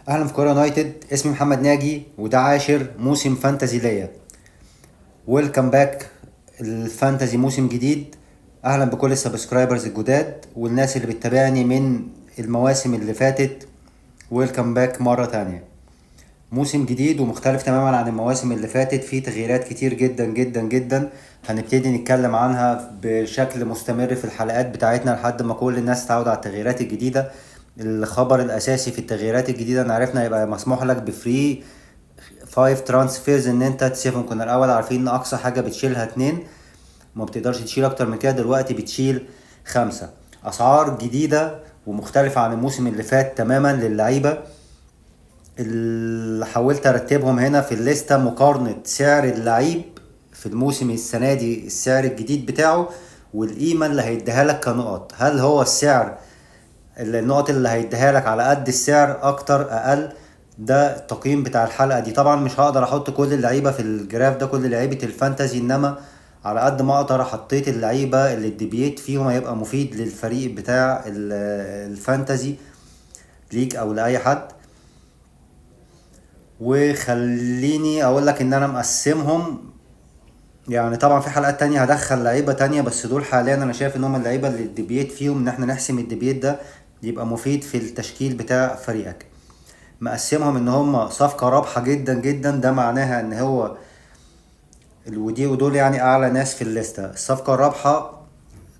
اهلا في كوره يونايتد. اسمي محمد ناجي وده عاشر موسم فانتزي ليا. ويلكم باك. الفانتزي موسم جديد. اهلا بكل السبسكرايبرز الجداد والناس اللي بتتابعني من المواسم اللي فاتت. ويلكم باك مرة تانية. موسم جديد ومختلف تماما عن المواسم اللي فاتت، فيه تغييرات كتير جدا جدا جدا. هنبتدي نتكلم عنها بشكل مستمر في الحلقات بتاعتنا لحد ما كل الناس تعود على التغييرات الجديدة. الخبر الاساسي في التغييرات الجديدة ان عرفنا يبقى مسموح لك بفري 5 ترانسفيرز، ان انت تسيبهم. كنا الاول عارفين ان اقصى حاجة بتشيلها 2، ما بتقدرش تشيل اكتر من كده. دلوقتي بتشيل 5. اسعار جديدة ومختلفة عن الموسم اللي فات تماما للعيبة. اللي حاولت ارتبهم هنا في الليستة مقارنة سعر اللعيب في الموسم السنة دي، السعر الجديد بتاعه والقيمة اللي هيديها لك كنقط. هل هو السعر، النقط اللي هيديها لك على قد السعر، اكتر اقل؟ ده التقييم بتاع الحلقة دي. طبعا مش هقدر احط كل اللعيبة في الجراف ده، كل لعيبة الفانتازي، انما على قد ما اقدر حطيت اللعيبة اللي الديبيت فيهم هيبقى مفيد للفريق بتاع الفانتازي ليك او لاي حد. وخليني اقول لك ان انا مقسمهم. يعني طبعا في حلقات تانية هدخل لعيبة تانية، بس دول حاليا انا شايف ان هم اللعيبة اللي الديبيت فيهم ان احنا نحسم الديبيت ده يبقى مفيد في التشكيل بتاع فريقك. مقسمهم ان هم صفقة رابحة جدا جدا، ده معناها ان هو ودي ودول يعني اعلى ناس في الليستة. الصفقة الرابحة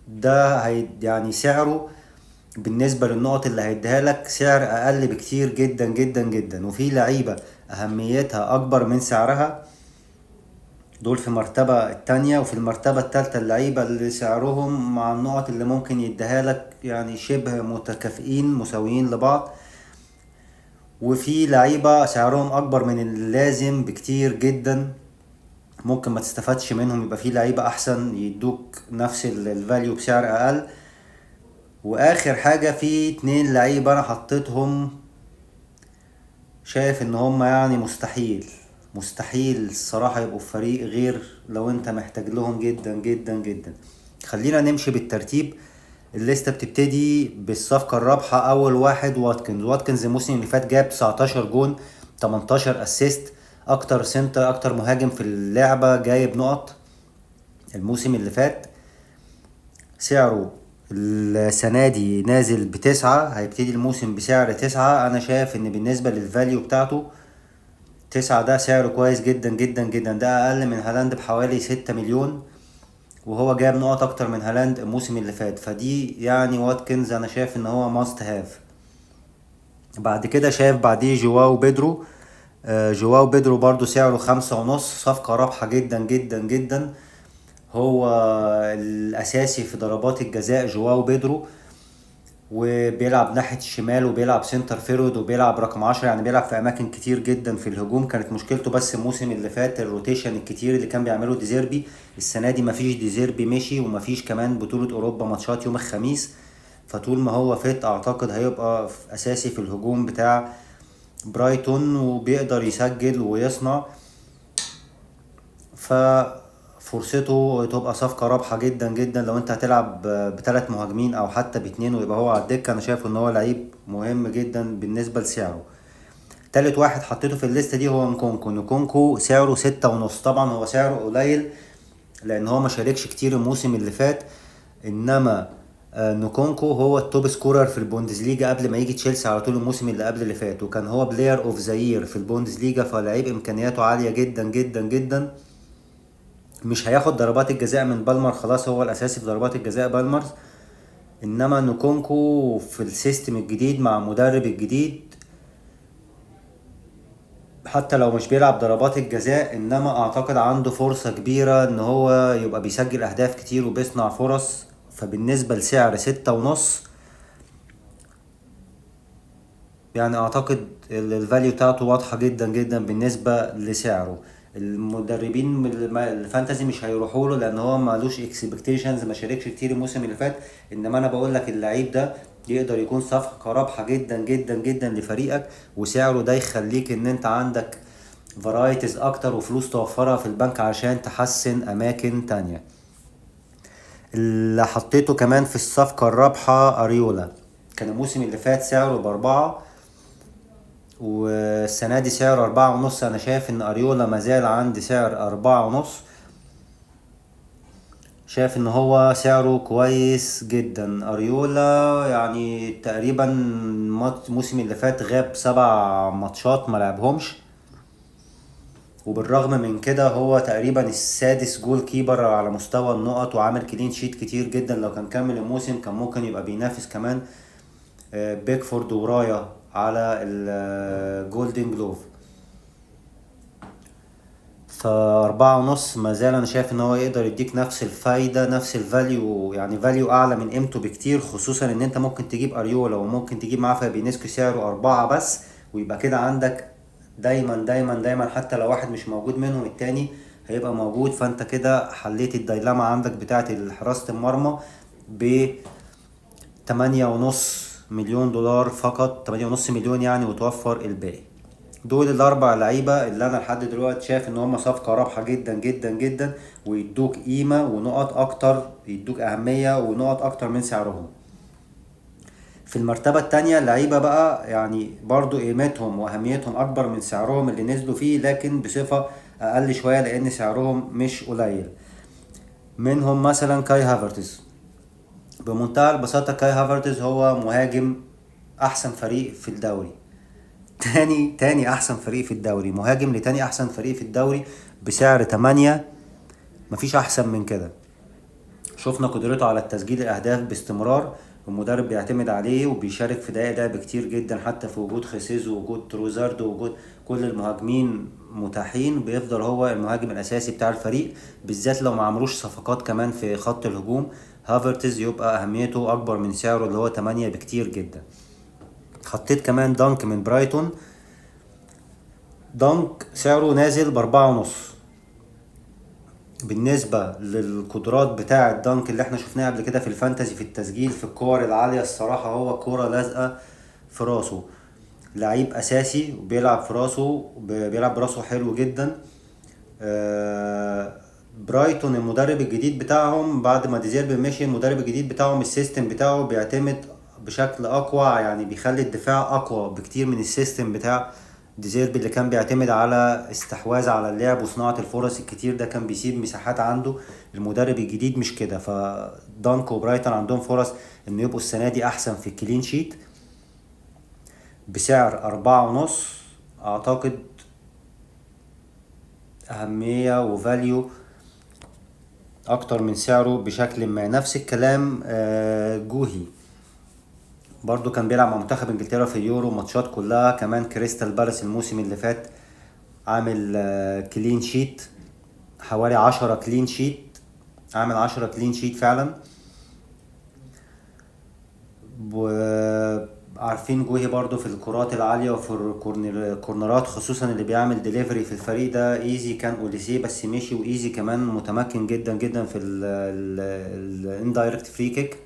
ده هي يعني سعره بالنسبة للنقط اللي هيديها لك سعر اقل بكتير جدا جدا جدا، وفي لعيبة اهميتها اكبر من سعرها. دول في المرتبة التانية. وفي المرتبة التالتة اللعيبة اللي سعرهم مع النقط اللي ممكن يديها لك يعني شبه متكافئين مساويين لبعض. وفي لعيبة سعرهم اكبر من اللازم بكتير جدا، ممكن ما تستفادش منهم. يبقى في لعيبة احسن يدوك نفس الفاليو بسعر اقل. واخر حاجة في 2 لعيبة انا حطيتهم، شايف ان هم يعني مستحيل الصراحة يبقوا في فريق غير لو انت محتاج لهم جدا جدا جدا. خلينا نمشي بالترتيب. الليستة بتبتدي بالصفقة الرابحة. اول واحد واتكنز الموسم اللي فات جاب 19 جون، 18 اسيست، اكتر سنتر، اكتر مهاجم في اللعبة جايب نقط الموسم اللي فات. سعره السنة دي نازل ب9، هيبتدي الموسم بسعر 9. انا شايف ان بالنسبة للفاليو بتاعته 9 ده سعره كويس جدا جدا جدا. ده اقل من هالاند بحوالي 6 مليون، وهو جاب نقط اكتر من هالاند الموسم اللي فات. فدي يعني واتكنز انا شايف ان هو ماست هاف. بعد كده شايف بعديه جواو بيدرو. جواو بيدرو برضو سعره 5.5، صفقة رابحة جدا جدا جدا. هو الاساسي في ضربات الجزاء جواو بيدرو، وبيلعب ناحية الشمال وبيلعب سنتر فيرود وبيلعب رقم 10، يعني بيلعب في أماكن كتير جدا في الهجوم. كانت مشكلته بس الموسم اللي فات الروتيشن الكتير اللي كان بيعمله ديزيربي. السنة دي مفيش ديزيربي، مشي، ومفيش كمان بطولة أوروبا ماتشات يوم الخميس. فطول ما هو فيت أعتقد هيبقى أساسي في الهجوم بتاع برايتون، وبيقدر يسجل ويصنع. ففرصته تبقى صفقة رابحة جدا جدا لو انت هتلعب ب3 مهاجمين او حتى ب2 ويبقى هو على الدكة. انا شايف ان هو لعيب مهم جدا بالنسبة لسعره. تالت واحد حطيته في الليستة دي هو نكونكو. نكونكو سعره 6.5. طبعا هو سعره قليل لان هو ما شاركش كتير الموسم اللي فات، انما نكونكو هو التوب سكورر في البوندسليجا قبل ما يجي تشيلسي على طول الموسم اللي قبل اللي فات، وكان هو بلاير اوف ذا يير في البوندسليجا. فلعيب امكانياته عالية جدا جدا جدا. مش هياخد ضربات الجزاء من بالمر، خلاص هو الاساسي في ضربات الجزاء بالمر. انما نكونكو في السيستم الجديد مع المدرب الجديد، حتى لو مش بيلعب ضربات الجزاء، انما اعتقد عنده فرصة كبيرة ان هو يبقى بيسجل اهداف كتير وبيصنع فرص. فبالنسبة لسعر 6.5، يعني اعتقد الفاليو بتاعته واضحة جدا جدا بالنسبة لسعره. المدربين الفانتازي مش هيروحوا له لان هو مالوش اكسبكتيشنز، ما شاركش كتير الموسم اللي فات. انما انا بقول لك اللعيب ده يقدر يكون صفقة رابحة جدا جدا جدا لفريقك، وسعره ده يخليك ان انت عندك فرايتيز اكتر وفلوس توفرها في البنك عشان تحسن اماكن تانية. اللي حطيته كمان في الصفقة الرابحة اريولا. كان الموسم اللي فات سعره ب4، والسنة دي سعره 4.5. انا شايف ان اريولا مازال عند سعر 4.5. شايف ان هو سعره كويس جدا اريولا. يعني تقريبا الموسم اللي فات غاب 7 ماتشات ما لعبهمش، وبالرغم من كده هو تقريبا السادس جول كيبر على مستوى النقط، وعامل كلين شيت كتير جدا. لو كان كمل الموسم كان ممكن يبقى بينافس كمان بيكفورد ورايا على الجولدن جلوف. ف4.5 ما زال انا شايف ان هو يقدر يديك نفس الفايدة، نفس الفاليو، يعني فاليو اعلى من قيمته بكتير، خصوصا ان انت ممكن تجيب اريولا وممكن تجيب معاه فابينيسكو سعره 4 بس، ويبقى كده عندك دايما دايما دايما حتى لو واحد مش موجود منهم التاني هيبقى موجود. فانت كده حليت الدايلاما عندك بتاعت حراسة المرمى ب 8.5 مليون دولار فقط، 8.5 مليون يعني، وتوفر الباقي. دول الاربع لعيبه اللي انا لحد دلوقتي شايف ان هم صفقه رابحه جدا جدا جدا، ويدوك قيمه ونقط اكتر، يدوك اهميه ونقط اكتر من سعرهم. في المرتبه التانية لعيبه بقى يعني برضو قيمتهم واهميتهم اكبر من سعرهم اللي نزلوا فيه، لكن بصفه اقل شويه لان سعرهم مش قليل. منهم مثلا كاي هافرتز. بمنتهى البساطه كاي هافرتز هو مهاجم احسن فريق في الدوري، تاني احسن فريق في الدوري، مهاجم لتاني احسن فريق في الدوري بسعر 8. مفيش احسن من كده. شفنا قدرته على التسجيل الاهداف باستمرار، المدرب بيعتمد عليه وبيشارك في دقائق لعب كتير جدا، حتى في وجود خيسيز ووجود تروزارد ووجود كل المهاجمين متاحين بيفضل هو المهاجم الاساسي بتاع الفريق، بالذات لو ما عملوش صفقات كمان في خط الهجوم. هافرتز يبقى اهميته اكبر من سعره اللي هو 8 بكتير جدا. حطيت كمان دانك من برايتون. دانك سعره نازل ب4.5. بالنسبة للقدرات بتاع الدانك اللي احنا شفناها قبل كده في الفانتازي في التسجيل في الكور العالية، الصراحة هو كورة لازقة في راسه، لعيب اساسي وبيلعب في راسه، بيلعب براسه حلو جدا. برايتون المدرب الجديد بتاعهم بعد ما ديزيربي مشي، المدرب الجديد بتاعهم السيستم بتاعه بيعتمد بشكل اقوى، يعني بيخلي الدفاع اقوى بكتير من السيستم بتاع ديزيربي اللي كان بيعتمد على استحواذ على اللعب وصناعة الفرص الكتير، ده كان بيسيب مساحات عنده. المدرب الجديد مش كده، فدانكو وبرايتون عندهم فرص ان يبقوا السنة دي احسن في الكلين شيت. بسعر 4.5 اعتقد اهمية وفاليو اكتر من سعره بشكل ما. نفس الكلام جوهي برضو كان بيلعب مع منتخب انجلترا في اليورو ماتشات كلها، كمان كريستال بالاس الموسم اللي فات عامل كلين شيت حوالي 10 كلين شيت، عامل 10 كلين شيت فعلا. وعارفين جوهي برضو في الكرات العالية وفي الكورنرات، خصوصا اللي بيعمل ديليفري في الفريق ده. ايزي كان اوليسيه بس مشي، وايزي كمان متمكن جدا جدا في الاندايركت فري كيك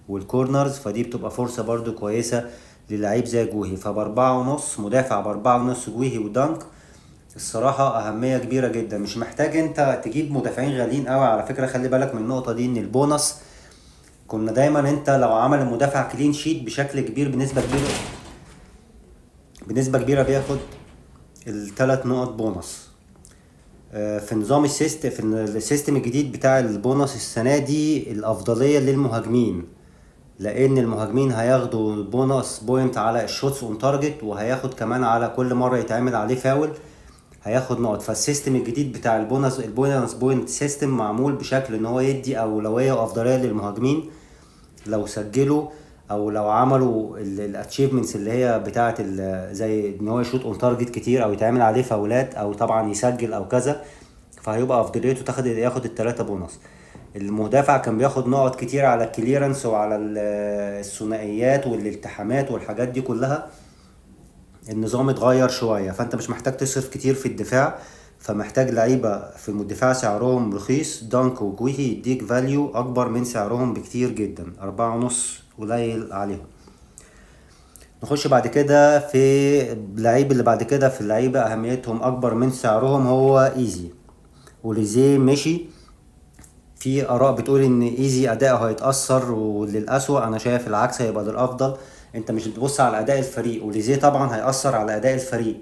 والكورنرز، فدي بتبقى فرصة برضو كويسة للعيب زي جوهي. ف4.5 مدافع ب4.5 جوهي ودانك الصراحة أهمية كبيرة جدا. مش محتاج انت تجيب مدافعين غاليين قوي على فكرة، خلي بالك من النقطة دي، ان البونص كنا دايما انت لو عمل المدافع كلين شيت بشكل كبير بنسبة كبيرة بياخد ال3 نقط بونص. في نظام السيستم، في السيستم الجديد بتاع البونص السنة دي الأفضلية للمهاجمين، لأن المهاجمين هياخدوا بونص بوينت على الشوتس اون تارجت، وهياخد كمان على كل مرة يتعمل عليه فاول هياخد نقط. فالسيستم الجديد بتاع البونص بوينت سيستم معمول بشكل ان هو يدي أولوية وأفضلية للمهاجمين لو سجلوا او لو عملوا الاتشيفمنتس اللي هي بتاعه زي ان هو يشوط اون تارجت كتير او يتعمل عليه فاولات او طبعا يسجل او كذا، فهيبقى افضليته ياخد ال3 بونص. المدافع كان بياخد نقط كتير على الكليرنس وعلى الثنائيات والالتحامات والحاجات دي كلها. النظام اتغير شوية، فانت مش محتاج تصرف كتير في الدفاع، فمحتاج لعيبة في الدفاع سعرهم رخيص. دانك وجوهي يديك فاليو اكبر من سعرهم بكتير جدا، 4.5 قليل عليهم. نخش بعد كده في اللعيب اللي بعد كده، في اللعيبة اهميتهم اكبر من سعرهم، هو ايزي. وليزيه مشي، في اراء بتقول ان ايزي اداؤه هيتأثر وللأسوأ، انا شايف العكس هيبقى للافضل. انت مش بتبص على اداء الفريق، وليزيه طبعا هيأثر على اداء الفريق،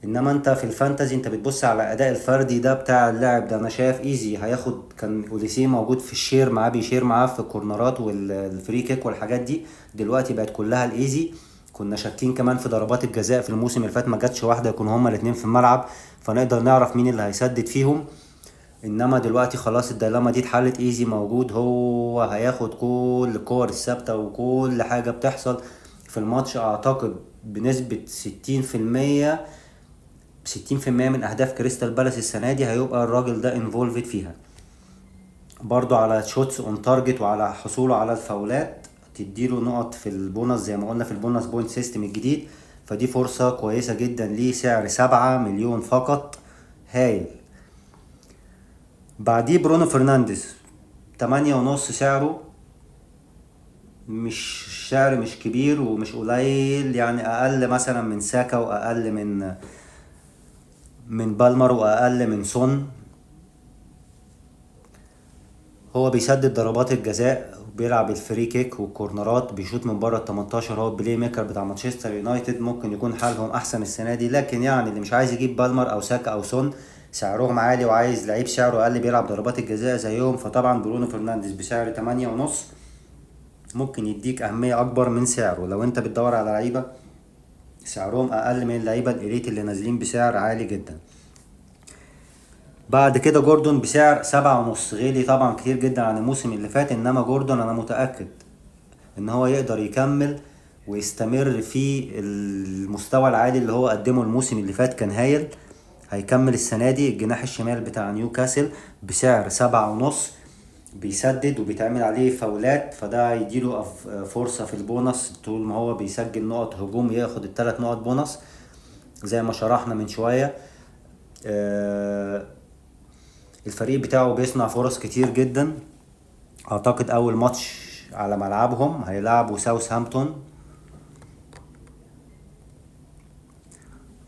انما انت في الفانتزي انت بتبص على اداء الفردي ده بتاع اللاعب ده. انا شايف ايزي هياخد، كان اوليسيه موجود في الشير معاه، بيشير معاه في الكورنرات والفري كيك والحاجات دي، دلوقتي بقت كلها الايزي. كنا شاكين كمان في ضربات الجزاء في الموسم اللي فات ما جاتش واحده، يكونوا هما الاتنين في الملعب فنقدر نعرف مين اللي هيسدد فيهم. انما دلوقتي خلاص الديلاما دي اتحلت، ايزي موجود، هو هياخد كل الكور الثابته وكل حاجه بتحصل في الماتش. اعتقد بنسبه 60%، 60% من اهداف كريستال بالاس السنه دي هيبقى الراجل ده انفولفد فيها. برضو على شوتس اون تارجت وعلى حصوله على الفاولات تديله نقط في البونص زي ما قلنا في البونص بوينت سيستم الجديد، فدي فرصة كويسة جدا ليه. سعر 7 مليون فقط، هايل. بعديه برونو فرنانديز 8.5 سعره، مش سعر مش كبير ومش قليل، يعني اقل مثلا من ساكا واقل من بالمر واقل من سون. هو بيسدد ضربات الجزاء، بيلعب الفري كيك والكورنرات، بيشوط من بره ال 18. هو البلاي ميكر بتاع مانشستر يونايتد، ممكن يكون حالهم احسن السنه دي، لكن يعني اللي مش عايز يجيب بالمر او ساكا او سون سعرهم عالي وعايز لعيب سعره اقل بيلعب ضربات الجزاء زيهم، فطبعا برونو فرنانديز بسعر 8.5 ممكن يديك اهميه اكبر من سعره لو انت بتدور على لعيبه سعرهم اقل من اللعيبه الاليت اللي نازلين بسعر عالي جدا. بعد كده جوردون بسعر 7.5، غالي طبعا كتير جدا عن الموسم اللي فات، انما جوردون انا متأكد ان هو يقدر يكمل ويستمر في المستوى العالي اللي هو قدمه الموسم اللي فات، كان هايل. هيكمل السنة دي الجناح الشمال بتاع نيوكاسل بسعر 7.5، بيسدد وبيتعمل عليه فاولات، فده هيديله فرصة في البونص طول ما هو بيسجل نقط هجوم، ياخد ال3 نقط بونص زي ما شرحنا من شوية. الفريق بتاعه بيصنع فرص كتير جدا. اعتقد اول ماتش على ملعبهم هيلعبوا ساوثهامبتون،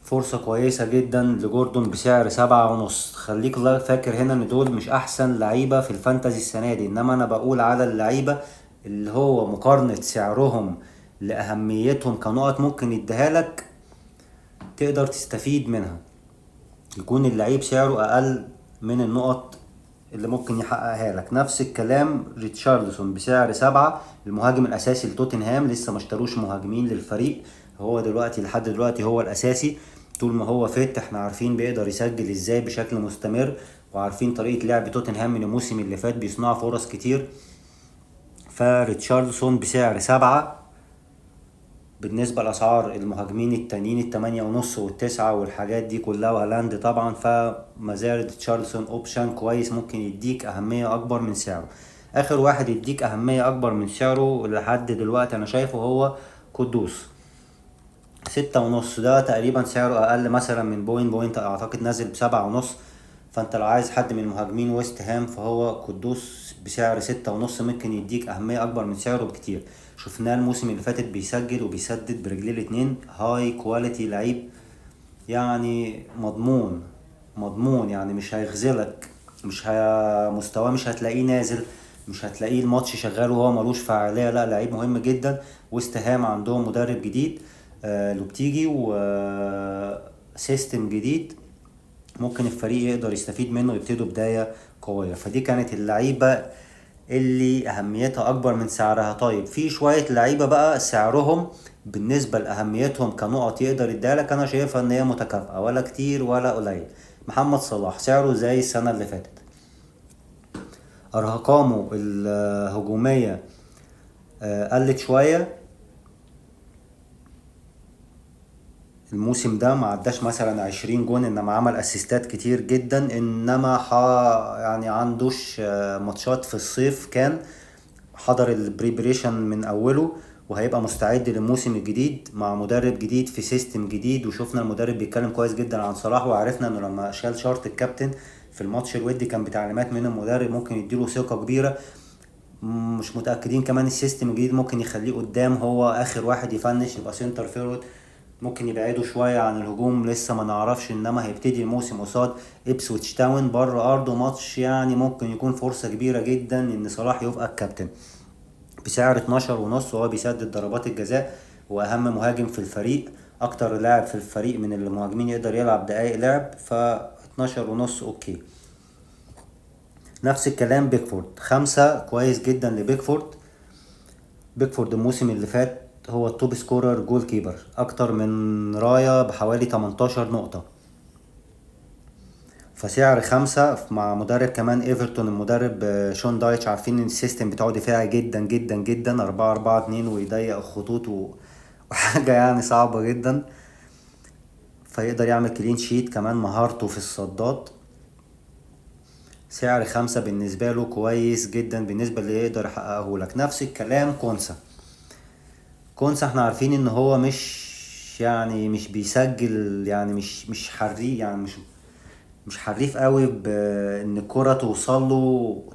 فرصة كويسة جدا لجوردون بسعر 7.5. خليك فاكر هنا ان دول مش احسن لعيبة في الفانتازي السنة دي، انما انا بقول على اللعيبة اللي هو مقارنة سعرهم لأهميتهم كنقط ممكن يديها لك تقدر تستفيد منها، يكون اللعيب سعره اقل من النقط اللي ممكن يحققها لك. نفس الكلام ريتشارلسون بسعر 7، المهاجم الاساسي لتوتنهام، لسه ما اشتروش مهاجمين للفريق، هو دلوقتي لحد دلوقتي هو الاساسي. طول ما هو فيت احنا عارفين بيقدر يسجل ازاي بشكل مستمر، وعارفين طريقة لعب توتنهام من الموسم اللي فات بيصنعوا فرص كتير. فريتشارلسون بسعر 7 بالنسبة لأسعار المهاجمين التانيين 8.5 وال9 والحاجات دي كلها وهالاند طبعا، فمازال تشارلسون اوبشن كويس ممكن يديك أهمية أكبر من سعره. آخر واحد يديك أهمية أكبر من سعره لحد دلوقتي أنا شايفه هو قدوس، 6.5، ده تقريبا سعره أقل مثلا من بوينت أعتقد نازل ب7.5. فانت لو عايز حد من مهاجمين ويست هام فهو قدوس بسعر 6.5 ممكن يديك أهمية أكبر من سعره بكتير. شفناه الموسم اللي فاتت بيسجل وبيسدد برجليه الاتنين، هاي كواليتي لعيب، يعني مضمون يعني مش هيخذلك، مش مستواه مش هتلاقيه نازل، مش هتلاقيه الماتش شغال وهو ملوش فعالية، لا لعيب مهم جدا. ويست هام عندهم مدرب جديد لوبتيجي وسيستم جديد، ممكن الفريق يقدر يستفيد منه ويبتدوا بداية قوية. فدي كانت اللعيبة اللي اهميتها اكبر من سعرها. طيب في شوية لعيبة بقى سعرهم بالنسبة لأهميتهم كنقط يقدر يدالك، انا شايفها ان هي متكافئة، ولا كتير ولا قليل. محمد صلاح سعره زي السنة اللي فاتت، ارقامه الهجومية قلت شوية الموسم ده، ما عداش مثلا 20 جون، انما عمل اسيستات كتير جدا، انما يعني عندوش ماتشات في الصيف، كان حضر البريبريشن من اوله وهيبقى مستعد للموسم الجديد مع مدرب جديد في سيستم جديد. وشوفنا المدرب بيتكلم كويس جدا عن صلاح، وعرفنا انه لما شال شارت الكابتن في الماتش الودي كان بتعليمات من المدرب ممكن يديله ثقة كبيرة. مش متأكدين كمان السيستم الجديد ممكن يخليه قدام هو اخر واحد يفنش يبقى سنتر فيرود، ممكن يبعدوا شوية عن الهجوم لسه ما نعرفش، انما هيبتدي الموسم قصاد إبسويتش تاون بره ارضه ماتش، يعني ممكن يكون فرصة كبيرة جدا ان صلاح يبقى الكابتن. بسعر 12.5، وهو بيسدد ضربات الجزاء واهم مهاجم في الفريق، اكتر لاعب في الفريق من المهاجمين يقدر يلعب دقايق لعب، ف 12.5 اوكي. نفس الكلام بيكفورد 5 كويس جدا لبيكفورد. بيكفورد الموسم اللي فات هو التوب سكورر جول كيبر، اكتر من رايا بحوالي 18 نقطة. فسعر 5 مع مدرب كمان ايفرتون، المدرب شون دايتش، عارفين ان السيستم بتاعه دفاعي جدا جدا جدا، 4-4-2 ويضيق الخطوط وحاجة يعني صعبة جدا. فيقدر يعمل كلين شيت، كمان مهارته في الصدات. سعر 5 بالنسبة له كويس جدا بالنسبة اللي يقدر يحققه لك. نفس الكلام كونسا. كونسا احنا عارفين ان هو مش بيسجل، يعني مش حريف، يعني مش حريف قوي بان الكرة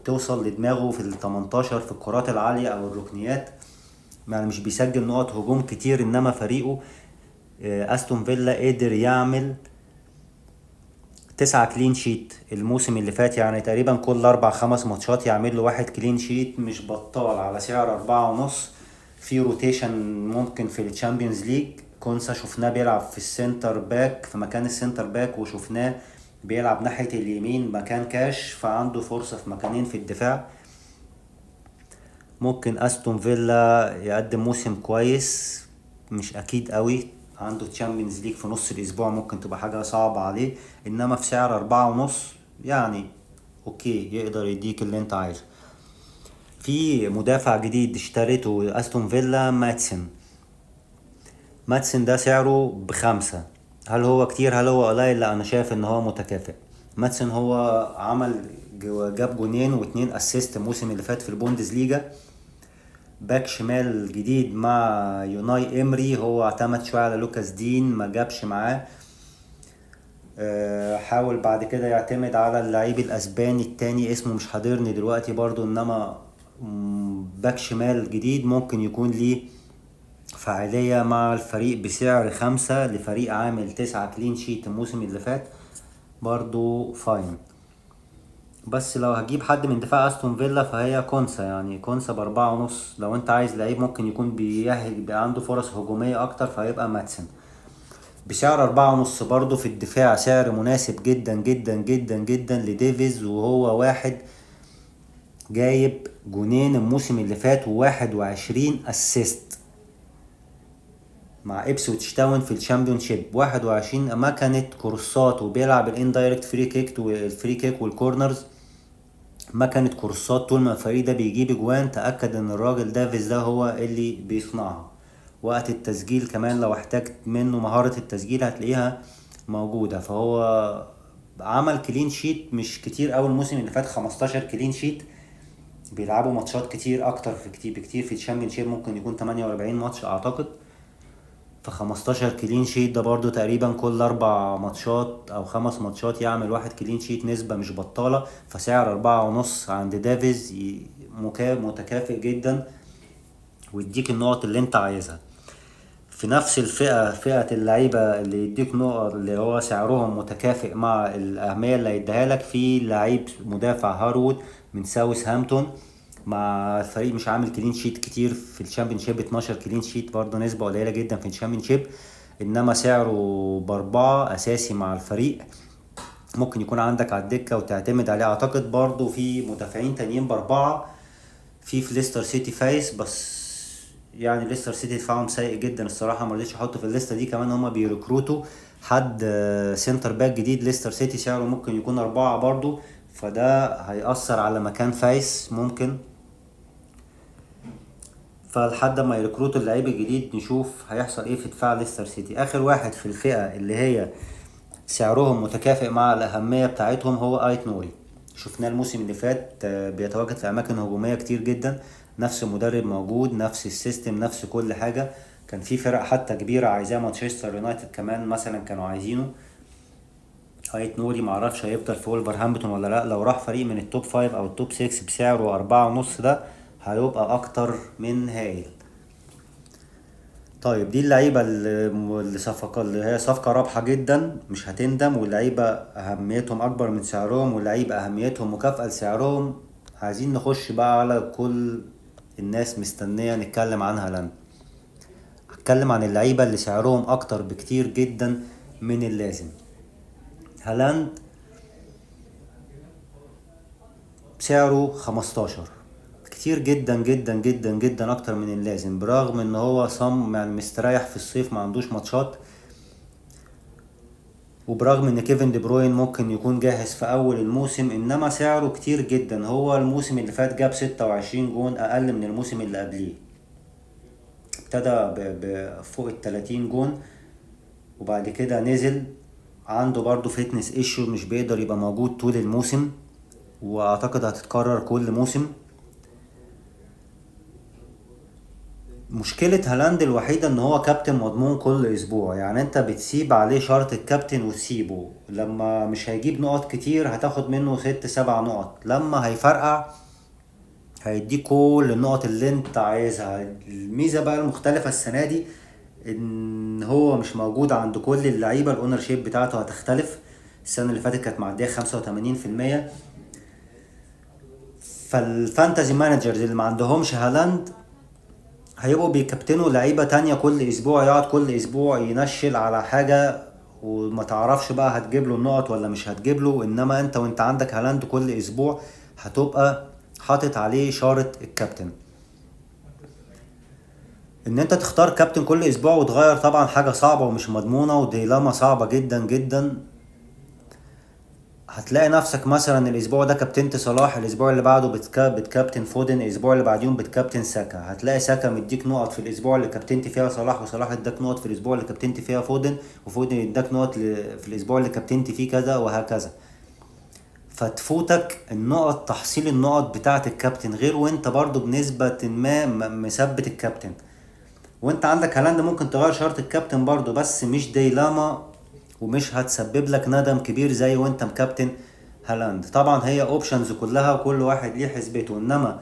توصل لدماغه في ال 18 في الكرات العالية او الركنيات، يعني مش بيسجل نقط هجوم كتير. انما فريقه استون فيلا قدر يعمل 9 كلين شيت الموسم اللي فات، يعني تقريبا كل 4-5 ماتشات يعمل له 1 كلين شيت، مش بطال، على سعر 4.5. في روتيشن ممكن في الشامبيونز ليج. كونسا شفناه بيلعب في السنتر باك في مكان السنتر باك، وشفناه بيلعب ناحية اليمين مكان كاش، فعنده فرصة في مكانين في الدفاع. ممكن استون فيلا يقدم موسم كويس، مش اكيد قوي، عنده تشامبيونز ليج في نص الاسبوع، ممكن تبقى حاجة صعبة عليه. انما في سعر 4.5 يعني اوكي، يقدر يديك اللي انت عايزه. في مدافع جديد اشتريته استون فيلا، ماتسن ده سعره ب5. هل هو كتير هل هو قليل؟ لا، انا شايف ان هو متكافئ. ماتسن هو جاب جونين و2 اسيست الموسم اللي فات في البوندز ليجا. باك شمال جديد مع يوناي امري، هو اعتمد شوية على لوكاس دين، ما جابش معاه. حاول بعد كده يعتمد على اللعيب الاسباني التاني، اسمه مش حاضرني دلوقتي برضو، انما باك شمال جديد ممكن يكون ليه فاعلية مع الفريق بسعر 5 لفريق عامل 9 كلين شيت الموسم اللي فات، برضو فاين. بس لو هجيب حد من دفاع استون فيلا فهي كونسا، يعني كونسا ب4.5. لو انت عايز لعيب ممكن يكون بيبقى عنده فرص هجومية اكتر فهيبقى ماتسن بسعر 4.5. برضو في الدفاع سعر مناسب جدا جدا جدا جدا لديفيز، وهو واحد جايب جونين الموسم اللي فات و21 اسيست مع ابسويتش تاون في الشامبيون شيب. 21 ما كانت كورسات، وبيلعب الاندايركت فري كيك والكورنرز. ما كانت كورسات، طول ما الفريق ده بيجيب اجوان تأكد ان الراجل دافيز ده هو اللي بيصنعها. وقت التسجيل كمان لو احتاجت منه مهارة التسجيل هتلاقيها موجودة. فهو عمل كلين شيت مش كتير اول الموسم اللي فات، 15 كلين شيت. بيلعبوا ماتشات كتير اكتر في كتير بكتير في الشامبيون شيب، ممكن يكون 48 ماتش اعتقد. ف15 كلين شيت ده برضو تقريبا كل 4 ماتشات او 5 ماتشات يعمل 1 كلين شيت، نسبة مش بطالة. فسعر 4.5 عند دافيز متكافئ جدا، ويديك النقط اللي انت عايزها. في نفس فئة اللعيبة اللي يديك نقط اللي هو سعرهم متكافئ مع الأهمية اللي هيديها لك، في لعيب مدافع هارود من ساوث هامبتون، مع الفريق مش عامل كلين شيت كتير في الشامبيون شيب، 12 كلين شيت برضه نسبة قليلة جدا في الشامبيون شيب، انما سعره ب4 اساسي مع الفريق. ممكن يكون عندك على الدكة وتعتمد عليه. اعتقد برضه في مدافعين تانيين ب4 في ليستر سيتي فايس، بس يعني ليستر سيتي دفاعهم سيء جدا الصراحة، مرضيتش احطه في الليستة دي. كمان هما بيركروتوا حد سنتر باك جديد، ليستر سيتي سعره ممكن يكون 4 برضه، فده هيأثر على مكان فايس ممكن. فلحد ما يركروتوا اللعيب الجديد نشوف هيحصل ايه في دفاع ليستر سيتي. اخر واحد في الفئة اللي هي سعرهم متكافئ مع الاهمية بتاعتهم هو ايت نوري. شفناه الموسم اللي فات بيتواجد في اماكن هجومية كتير جدا، نفس المدرب موجود، نفس السيستم، نفس كل حاجة. كان في فرق حتى كبيرة عايزاه، مانشستر يونايتد كمان مثلا كانوا عايزينه. ايت نوري معرفش هيفضل في ولفرهامبتون ولا لا. لو راح فريق من التوب 5 او التوب 6 بسعره 4.5 ده هيبقى اكتر من هايل. طيب دي اللعيبة اللي هي صفقة رابحة جدا مش هتندم، واللعيبة أهميتهم أكبر من سعرهم، واللعيبة أهميتهم مكافأة لسعرهم. عايزين نخش بقى على كل الناس مستنية نتكلم عن هالاند. هتكلم عن اللعيبة اللي سعرهم اكتر بكتير جدا من اللازم. هالاند سعره 15، كتير جدا جدا جدا جدا اكتر من اللازم، برغم ان هو صم يعني مستريح في الصيف ما عندوش ماتشات، وبرغم ان كيفن دي بروين ممكن يكون جاهز في اول الموسم، انما سعره كتير جدا. هو الموسم اللي فات جاب 26 جون، اقل من الموسم اللي قبليه. ابتدى بفوق ال 30 جون وبعد كده نزل. عنده برضو فيتنس ايشو، مش بيقدر يبقى موجود طول الموسم، واعتقد هتتكرر كل موسم. مشكلة هالاند الوحيدة ان هو كابتن مضمون كل اسبوع، يعني انت بتسيب عليه شرط الكابتن وتسيبه. لما مش هيجيب نقط كتير هتاخد منه 6-7 نقط، لما هيفرقع هيديك كل النقط اللي انت عايزها. الميزة بقى المختلفة السنة دي ان هو مش موجود عند كل اللعيبة، الاونر شيب بتاعته هتختلف. السنة اللي فاتت كانت معدية 85%. فالفانتازي مانجرز اللي ما عندهمش هالاند هيبقوا بيكابتنوا لعيبة تانية كل اسبوع، يقعد كل اسبوع ينشل على حاجة وما تعرفش بقى هتجيب له النقط ولا مش هتجيب له. انما انت وانت عندك هالاند كل اسبوع هتبقى حاطط عليه شارة الكابتن. ان انت تختار كابتن كل اسبوع وتغير طبعا حاجة صعبة ومش مضمونة وديلاما صعبة جدا جدا. هتلاقي نفسك مثلا الاسبوع ده كابتنت صلاح، الاسبوع اللي بعده بتكابتن فودن، الاسبوع اللي بعديهم بتكابتن ساكا. هتلاقي ساكا مديك نقط في الاسبوع اللي كابتنت فيها صلاح، وصلاح اداك نقط في الاسبوع اللي كابتنت فيها فودن، وفودن اداك نقط في الاسبوع اللي كابتنت فيه كذا، وهكذا. فتفوتك النقط، تحصيل النقط بتاعة الكابتن غير، وانت برضو بنسبة ما مثبت الكابتن. وانت عندك هالاند ممكن تغير شرط الكابتن برضو، بس مش ديلاما ومش هتسبب لك ندم كبير زي وانت مكابتن هالاند. طبعا هي اوبشنز كلها وكل واحد ليه حسبته. انما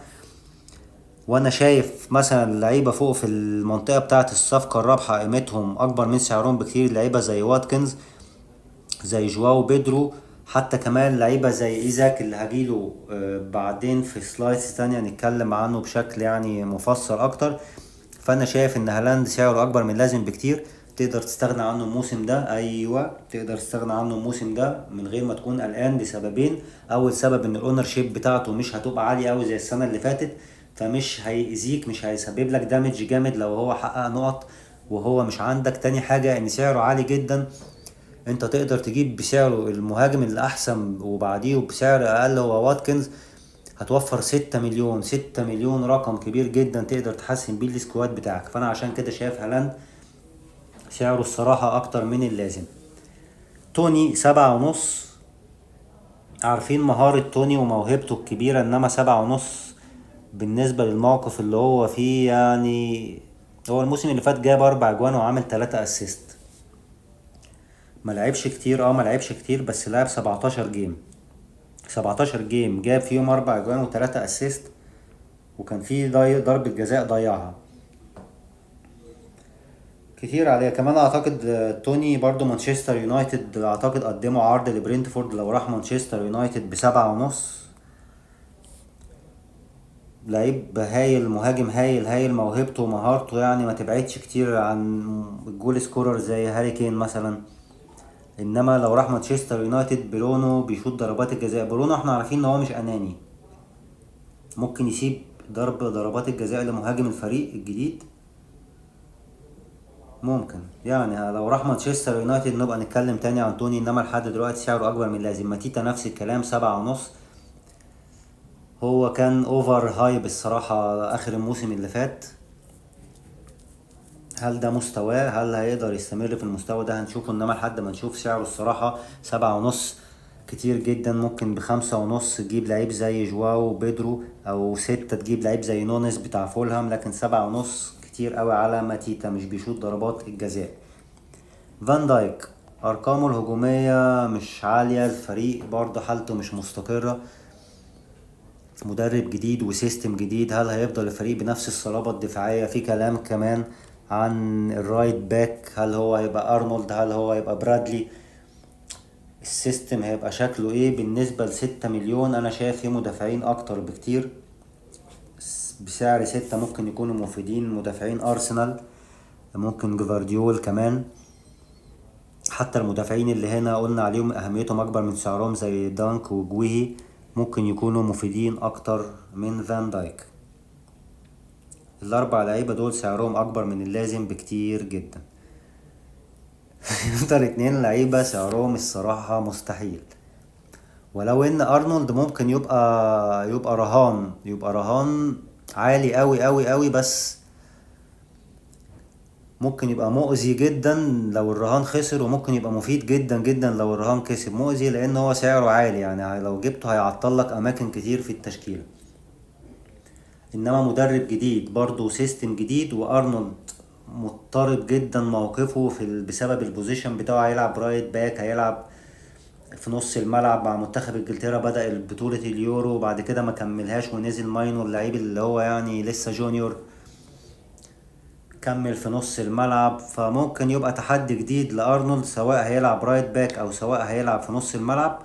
وانا شايف مثلا اللعيبه فوق في المنطقه بتاعه الصفقه الرابحه قيمتهم اكبر من سعرهم بكتير، لعيبه زي واتكنز، زي جواو بيدرو، حتى كمان لعيبه زي ايزاك اللي هجيله بعدين في سلايدز تانية نتكلم عنه بشكل يعني مفصل اكتر. فانا شايف ان هالاند سعره اكبر من لازم بكتير. تقدر تستغنى عنه الموسم ده، ايوه تقدر تستغنى عنه الموسم ده من غير ما تكون قلقان، لسببين. اول سبب ان الاونر شيب بتاعته مش هتبقى عاليه قوي زي السنه اللي فاتت، فمش هيأذيك، مش هيسبب لك دامج جامد لو هو حقق نقط وهو مش عندك. تاني حاجه ان سعره عالي جدا، انت تقدر تجيب بسعره المهاجم الاحسن وبعديه بسعر اقل هو واتكنز. هتوفر 6 مليون. 6 مليون رقم كبير جدا تقدر تحسن بيه السكواد بتاعك. فانا عشان كده شايف هالاند سعره الصراحة اكتر من اللازم. توني 7.5، عارفين مهارة توني وموهبته الكبيرة، انما 7.5 بالنسبة للموقف اللي هو فيه يعني. هو الموسم اللي فات جاب 4 اجوان وعامل 3 اسيست. ما لعبش كتير، ما لعبش كتير، بس لعب 17 جيم. 17 جيم جاب فيهم 4 اجوان و3 اسيست، وكان في ضربة جزاء ضيعها. كتير عليه كمان. اعتقد توني برضو مانشستر يونايتد اعتقد قدموا عرض لبرينتفورد لو راح مانشستر يونايتد ب7.5. لعيب هايل، مهاجم هايل هايل، موهبته ومهارته يعني ما تبعدش كتير عن الجول سكورر زي هاري كين مثلا. انما لو راح مانشستر يونايتد، برونو بيشوط ضربات الجزاء. برونو احنا عارفين ان هو مش اناني، ممكن يسيب ضربات الجزاء لمهاجم الفريق الجديد، ممكن يعني. لو راح مانشستر يونايتد نبقى نتكلم تاني عن توني، انما لحد دلوقتي سعره اكبر من لازم. ماتيتا نفس الكلام 7.5. هو كان اوفر هايب الصراحة اخر الموسم اللي فات. هل ده مستواه؟ هل هيقدر يستمر في المستوى ده؟ هنشوفه. انما لحد ما نشوف سعره الصراحة 7.5 كتير جدا. ممكن ب5.5 تجيب لعيب زي جواو بيدرو، او 6 تجيب لعيب زي نونس بتاع فولهام، لكن 7.5 كتير قوي على ماتيتا، مش بيشوط ضربات الجزاء. فان دايك ارقامه الهجومية مش عالية، الفريق برضه حالته مش مستقرة، مدرب جديد وسيستم جديد. هل هيفضل الفريق بنفس الصلابة الدفاعية؟ في كلام كمان عن الرايت باك، هل هو هيبقى ارنولد، هل هو هيبقى برادلي، السيستم هيبقى شكله ايه؟ بالنسبة ل6 مليون انا شايف فيه مدافعين اكتر بكتير. بسعر 6 ممكن يكونوا مفيدين. مدافعين ارسنال، ممكن جفارديول كمان. حتى المدافعين اللي هنا قلنا عليهم اهميتهم اكبر من سعرهم زي دانك وجويهي ممكن يكونوا مفيدين اكتر من فان دايك. الاربع لعيبة دول سعرهم اكبر من اللازم بكتير جدا. يفضل 2 لعيبة سعرهم الصراحة مستحيل. ولو ان ارنولد ممكن يبقى رهان عالي قوي قوي قوي، بس ممكن يبقى مؤذي جدا لو الرهان خسر، وممكن يبقى مفيد جدا جدا لو الرهان كسب. مؤذي لان هو سعره عالي، يعني لو جبته هيعطل لك اماكن كتير في التشكيلة. انما مدرب جديد برضو سيستم جديد، وارنولد مضطرب جدا موقفه بسبب البوزيشن بتاعه. هيلعب رايت باك، هيلعب في نص الملعب مع منتخب انجلترا. بدأ بطولة اليورو وبعد كده ما كملهاش ونزل ماينور، لعيب اللي هو يعني لسه جونيور، كمل في نص الملعب. فممكن يبقى تحدي جديد لأرنولد، سواء هيلعب رايت باك او سواء هيلعب في نص الملعب.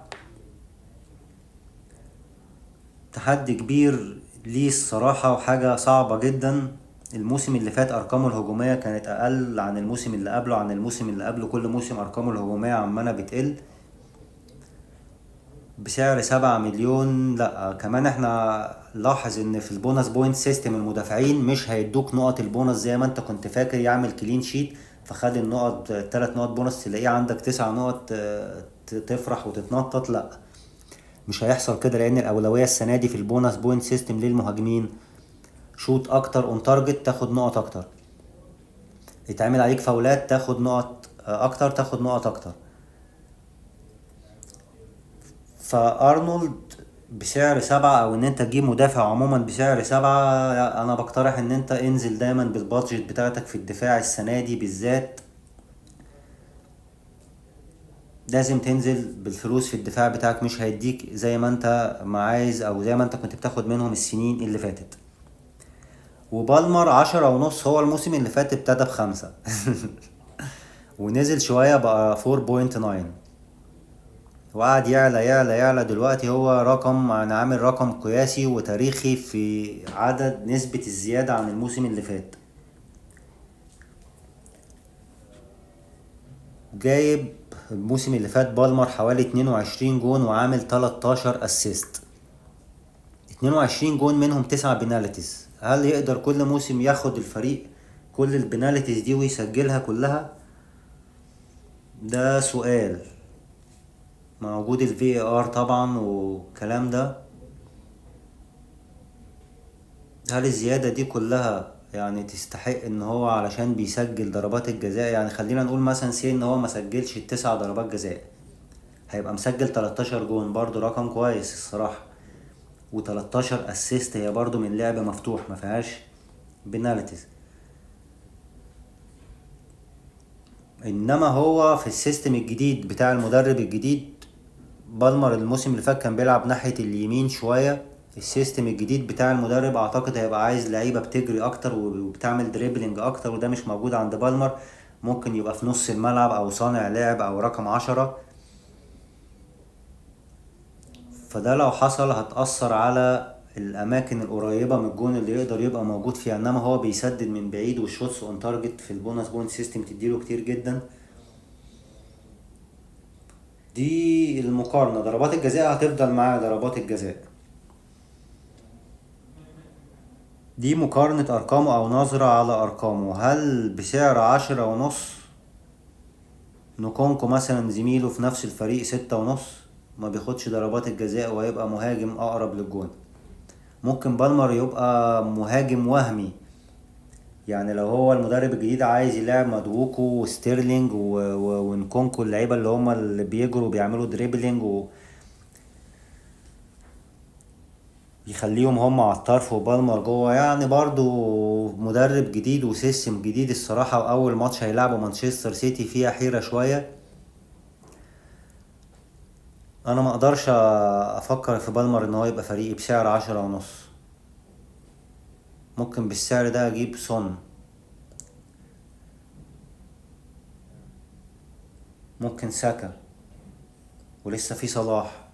تحدي كبير ليه الصراحة وحاجة صعبة جدا. الموسم اللي فات ارقامه الهجومية كانت اقل عن الموسم اللي قبله عن الموسم اللي قبله. كل موسم ارقامه الهجومية عمالة بتقل. بسعر 7 مليون، لا كمان احنا لاحظ ان في البونص بوينت سيستم المدافعين مش هيدوك نقط البونص زي ما انت كنت فاكر. يعمل كلين شيت فخد النقط 3 نقط بونص تلاقيه عندك 9 نقط، تفرح وتتنطط. لا، مش هيحصل كده، لان الاولوية السنة دي في البونص بوينت سيستم للمهاجمين. شوت اكتر، اون تارجت تاخد نقط اكتر، يتعمل عليك فاولات تاخد نقط اكتر، تاخد نقط اكتر. فارنولد بسعر 7، او ان انت تجيب مدافع عموما بسعر 7، انا بقترح ان انت انزل دايما بالبادجت بتاعتك في الدفاع السنة دي بالذات. لازم تنزل بالفلوس في الدفاع بتاعك، مش هيديك زي ما انت ما عايز او زي ما انت كنت بتاخد منهم السنين اللي فاتت. وبالمر 10.5، هو الموسم اللي فات ابتدى ب5 ونزل شوية بقى 4.9، وقعد يعلى يعلى يعلى. دلوقتي هو رقم، انا عامل رقم قياسي وتاريخي في عدد نسبة الزيادة عن الموسم اللي فات. جايب الموسم اللي فات بالمر حوالي 22 جون وعامل 13 اسيست. 22 جون منهم 9 بنالتيز. هل يقدر كل موسم ياخد الفريق كل البنالتيز دي ويسجلها كلها؟ ده سؤال. موجود الفي ار طبعا والكلام ده. هل الزيادة دي كلها يعني تستحق ان هو علشان بيسجل ضربات الجزاء؟ يعني خلينا نقول مثلا ان هو ما سجلش ال9 ضربات جزاء، هيبقى مسجل 13 جون، برضو رقم كويس الصراحة. و13 اسيست، هي برضو من لعب مفتوح ما فيهاش بنالتيز. انما هو في السيستم الجديد بتاع المدرب الجديد، بالمر الموسم اللي فات كان بيلعب ناحية اليمين شوية. السيستم الجديد بتاع المدرب اعتقد هيبقى عايز لعيبة بتجري اكتر وبتعمل دريبلينج اكتر، وده مش موجود عند بالمر. ممكن يبقى في نص الملعب او صانع لعب او رقم 10. فده لو حصل هتأثر على الاماكن القريبة من الجون اللي يقدر يبقى موجود فيها. انما هو بيسدد من بعيد، والشوتس اون تارجت في البونس بوينت سيستم تديله كتير جدا. دي المقارنة. ضربات الجزاء هتفضل معاه ضربات الجزاء. دي مقارنة أرقامه أو نظرة على أرقامه. هل بسعر 10.5 نكونكو مثلا زميله في نفس الفريق 6.5 ما بياخدش ضربات الجزاء وهيبقى مهاجم أقرب للجون؟ ممكن بالمر يبقى مهاجم وهمي. يعني لو هو المدرب الجديد عايز يلعب مدووكو وستيرلينج ونكونكو، اللعيبة اللي هما اللي بيجروا بيعملوا دريبلينج يخليهم هم على الطرف وبالمر جوه. يعني برضو مدرب جديد وسيستم جديد الصراحة. وأول ماتش هيلعبوا مانشستر سيتي فيها حيرة شوية. أنا ما أقدرش أفكر في بالمر إن هو يبقى فريقي بسعر 10.5. ممكن بالسعر ده أجيب سون، ممكن ساكا، ولسه في صلاح.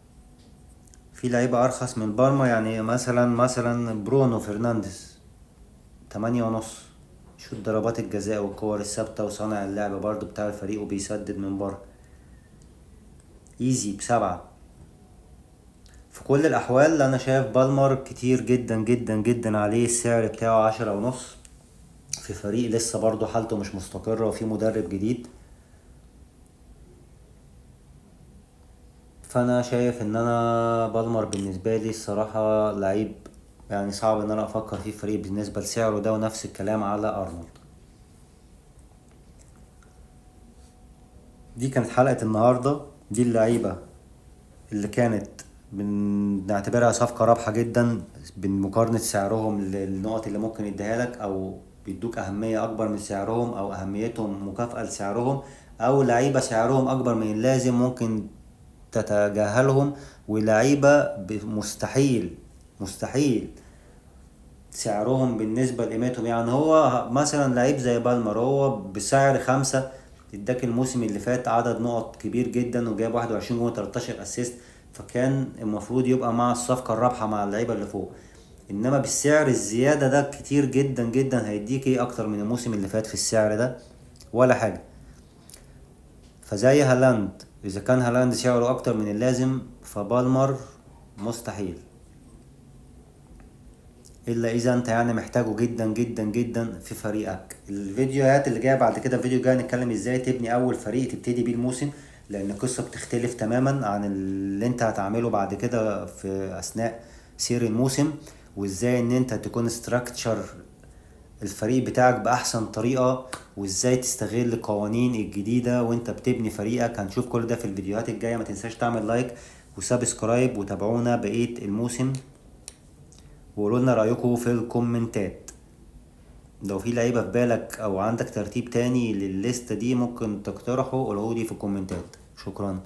في لعيبة أرخص من بالمر، يعني مثلا برونو فرنانديز. 8.5. شوت ضربات الجزاء والكور الثابتة وصانع اللعب برضو بتاع الفريق وبيسدد من بره. ايزي ب7. في كل الأحوال أنا شايف بالمر كتير جدا جدا جدا عليه، السعر بتاعه 10.5 في فريق لسه برضو حالته مش مستقرة وفي مدرب جديد. فأنا شايف إن أنا بالمر بالنسبة لي الصراحة لعيب يعني صعب إن أنا أفكر فيه فريق بالنسبة لسعره ده، ونفس الكلام على أرنولد. دي كانت حلقة النهاردة. دي اللعيبة اللي كانت بنعتبرها صفقة رابحة جدا بمقارنة سعرهم للنقط اللي ممكن يديها لك، او بيدوك اهمية اكبر من سعرهم، او اهميتهم مكافأة لسعرهم، او لعيبة سعرهم اكبر من اللازم ممكن تتجاهلهم، ولعيبة مستحيل مستحيل سعرهم بالنسبة لقيمتهم. يعني هو مثلا لعيب زي بالمر هو بسعر 5 اداك الموسم اللي فات عدد نقط كبير جدا وجاب 21 جون 13 اسيست، فكان المفروض يبقى مع الصفقة الرابحة مع اللعيبة اللي فوق. انما بالسعر الزيادة ده كتير جدا جدا هيديك ايه اكتر من الموسم اللي فات في السعر ده؟ ولا حاجة. فزي هالاند، اذا كان هالاند سعره اكتر من اللازم فبالمر مستحيل، الا اذا انت يعني محتاجه جدا جدا جدا في فريقك. الفيديوهات اللي جايه بعد كده، فيديو جاي نتكلم ازاي تبني اول فريق تبتدي بيه الموسم، لان القصه بتختلف تماما عن اللي انت هتعمله بعد كده في اثناء سير الموسم، وازاي ان انت تكون ستراكتشر الفريق بتاعك باحسن طريقه، وازاي تستغل القوانين الجديده وانت بتبني فريقك. هنشوف كل ده في الفيديوهات الجايه. ما تنساش تعمل لايك وسبسكرايب وتابعونا بقيه الموسم، وقولوا لنا رأيكم في الكومنتات. لو في لعيبة في بالك او عندك ترتيب تاني للليستة دي ممكن تقترحوا، قولوا لي في الكومنتات. شكرا.